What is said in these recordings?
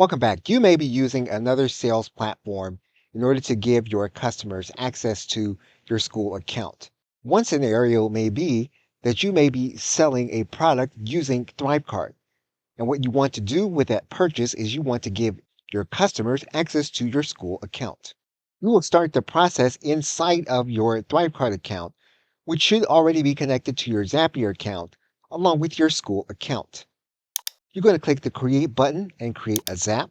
Welcome back. You may be using another sales platform in order to give your customers access to your school account. One scenario may be that you may be selling a product using Thrivecart. And what you want to do with that purchase is you want to give your customers access to your school account. You will start the process inside of your Thrivecart account, which should already be connected to your Zapier account along with your school account. You're going to click the Create button and create a Zap.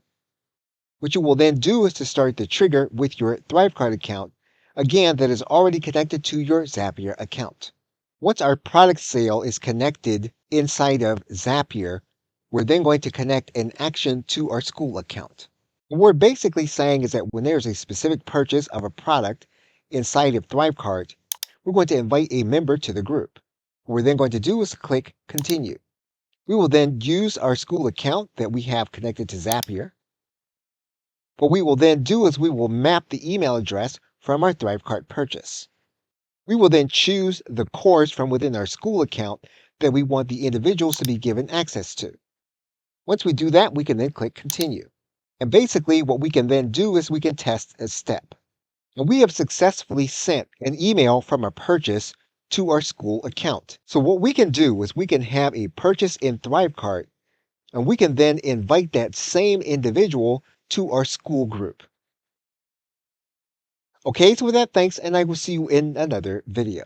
What you will then do is to start the trigger with your Thrivecart account, again, that is already connected to your Zapier account. Once our product sale is connected inside of Zapier, we're then going to connect an action to our school account. What we're basically saying is that when there's a specific purchase of a product inside of Thrivecart, we're going to invite a member to the group. What we're then going to do is click Continue. We will then use our school account that we have connected to Zapier. What we will then do is we will map the email address from our Thrivecart purchase. We will then choose the course from within our school account that we want the individuals to be given access to. Once we do that, we can then click Continue. And basically what we can then do is we can test a step. And we have successfully sent an email from a purchase to our school account. So what we can do is we can have a purchase in Thrivecart, and we can then invite that same individual to our school group. Okay, so with that, thanks, and I will see you in another video.